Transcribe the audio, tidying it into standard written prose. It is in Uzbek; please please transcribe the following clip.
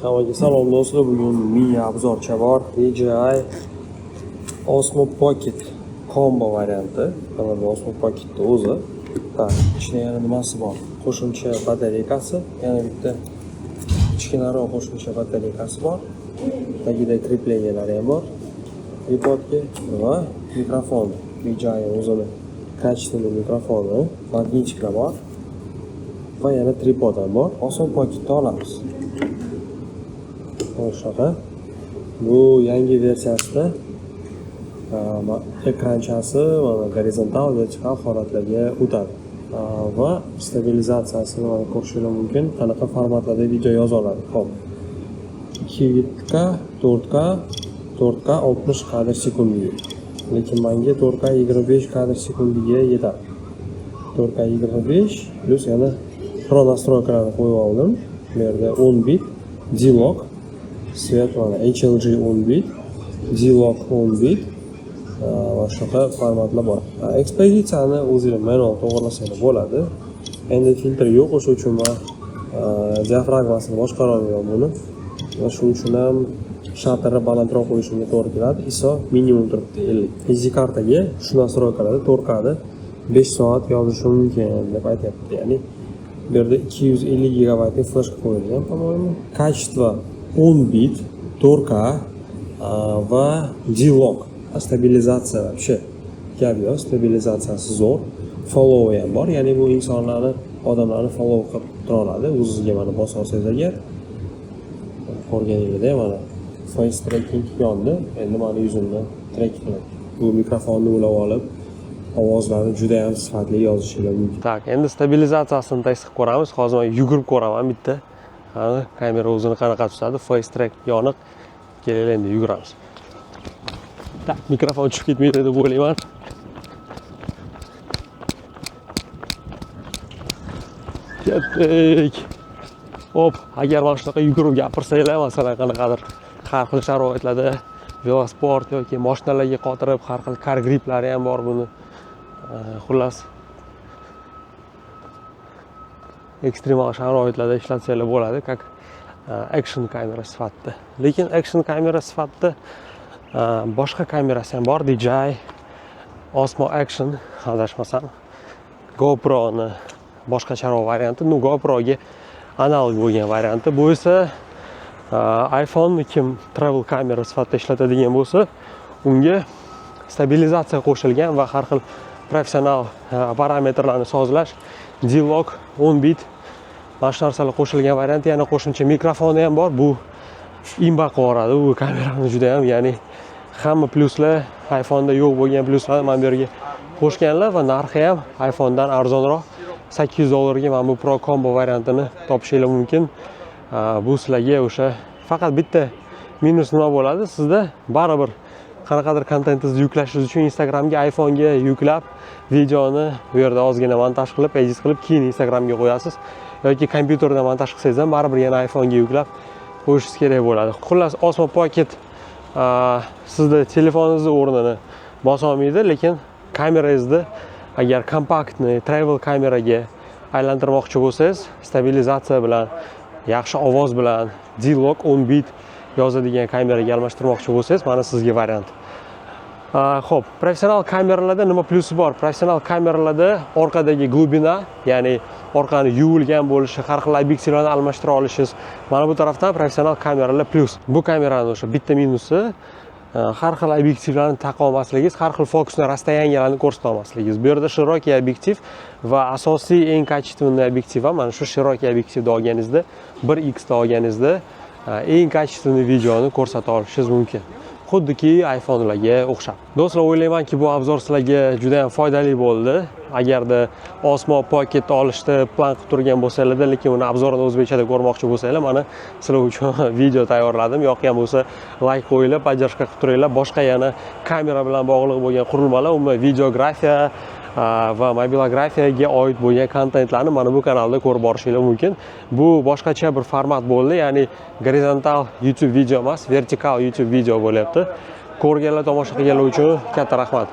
Hammaga salom do'stlar. Bugun mini obzorcha bor. DJI Osmo Pocket combo varianti. Mana bu Osmo Pocketni o'zi. Tak, ichida yana nimasi bor? Qo'shimcha batareykasi, yana bitta kichkinaroq qo'shimcha batareykasi bor. Tagida krepleniyalari ham bor. Tripodga va mikrofon. DJI o'zini kачественный mikrofoni, magnitchiklar bor. Va yana tripod ham bor. Osmo Pocketni olamiz. O'shaqa. Bu yangi versiyasida ekranchasi mana gorizontal, vertikal holatlarga o'tadi. Va stabilizatsiyasini mana ko'rishingiz mumkin. Qanaqa formatlarda video yoza oladi. Xo'p. 2K, 4K 60 kadr sekundiga. Lekin menga 4K 25 kadr sekundiga yetadi. 4K 25 plus yana pro nastroykalarni qo'yib oldim. Bu yerda 10 bit D-Lock, svet mana HLG 10 bit, D-Lock 10 bit va shunaqa formatlar bor. Ekspozitsiyani o'zingiz manual to'g'irlasangiz bo'ladi. Endi filtr yo'q, o'sha uchun men diafragmasini boshqara olmayman buni. Va shuning uchun ham shatterni balandroq qo'yishimga to'g'ri keladi. ISO minimum turibdi 50. SD kartaga shu nastroykalarda 4K da 5 soat yozishim mumkin deb aytyapti. Ya'ni bu yerda 250 GB flashka qo'yilgan, по-моему. Качество 10 bit, 4K va D-Lock. Stabilizatsiya вообще gap yo'q, stabilizatsiyasi zo'r. Follow ham bor, ya'ni bu insonlarni, odamlarni follow qilib tura oladi. O'zingizga mana bosa olsangiz agar ko'rganingizda mana face tracking yondi. Endi meni yuzimni track qiladi. Bu mikrofonni ulab olib ovozlarni juda ham sifatli yozishingiz mumkin. Tak, endi stabilizatsiyasini test qilib ko'ramiz. Hozir men yugurib ko'raman bitta. Qani kamera o'zini qanaqa tutadi? Face track yoniq. Keling endi yuguramiz. Tak, mikrofon tushib ketmaydi deb o'ylayman. Ketdik. Hop, agar mana shunaqa yugurib gapirsanglar, masalan, qanaqadir har xil sharoitlarda velosport yoki mashinalarga qotirib, har xil car griplari ham bor buni. Xullas ekstremal sharoitlarda ishlatsanglar bo'ladi, как action kamera sifatida. Lekin action kamera sifatida boshqa kamerasi ham bor. DJI Osmo Action, adashmasam, GoPro'ni boshqacharoq varianti, GoPro'ga analog bo'lgan varianti. Bu esa iPhone kim travel kamera sifatida ishlatadigan bo'lsa, unga stabilizatsiya qo'shilgan va har xil professional parametrlarni sozlash, D-Lock 10 bit mana shu narsalar qo'shilgan variant. Yana qo'shimcha mikrofoni ham bor. Bu imba qilib bu kamerani juda ham, ya'ni hamma plyuslar, iPhone'da yo'q bo'lgan plyuslarni mana bu yerga qo'shganlar va narxi ham iPhone'dan arzonroq. $800 mana bu Pro combo variantini topishingiz mumkin. Bu sizlarga o'sha faqat bitta minus nima bo'ladi? Sizda baribir qanaqadir kontentingizni yuklashingiz uchun Instagramga, iPhone'ga yuklab, videoni bu yerda ozgina montaj qilib, edit qilib, keyin Instagramga qo'yasiz. Yoki kompyuterda montaj qilsangiz ham baribir yana iPhone'ga yuklab qo'yishingiz kerak bo'ladi. Xullas, Osmo Pocket sizda telefoningizni o'rnini bosa olmaydi, lekin kamerangizni agar kompaktni travel kameraga aylantirmoqchi bo'lsangiz, stabilizatsiya bilan, yaxshi ovoz bilan, D-Lock 10 bit yozadigan kameraga almashtirmoqchi bo'lsangiz, mana sizga variant. Xo'p, professional kameralarda nima plyusi bor? Professional kameralarda orqadagi glubina, ya'ni orqani yuvilgan bo'lishi, har xil obyektivlarni almashtira olishingiz. Mana bu tarafdan professional kameralar plyus. Bu kameraning o'sha bitta minusi har xil obyektivlarni taqa olmasligingiz, har xil fokusni, rastoyaniyalarni ko'rsata olmasligingiz. Bu yerda shirokiy obyektiv va asosiy eng качественный obyektiv ham mana shu shirokiy obyektivda olganingizda, 1x da olganingizda eng качественный videoni ko'rsata olishingiz mumkin. Xuddiki iPhone'larga o'xshab. Do'stlar, o'ylaymanki bu obzor sizlarga juda ham foydali bo'ldi. Agarda Osmo Pocket olishni plan qilib turgan bo'lsanglarda, lekin uni obzorini o'zbekchada ko'rmoqchi bo'lsanglar, mana sizlar uchun video tayyorladim. Yoqgan bo'lsa, like qo'yinglar, поддержка qilib turinglar. Boshqa yana kamera bilan bog'liq bo'lgan qurilmalar, umuman videografiya va mobilografiyaga oid bo'lgan kontentlarni mana bu kanalda ko'rib borishingiz mumkin. Bu boshqacha bir format bo'ldi, ya'ni gorizontal YouTube video emas, vertikal YouTube video bo'lyapti. Ko'rganlar, tomosha qilganlar uchun katta rahmat.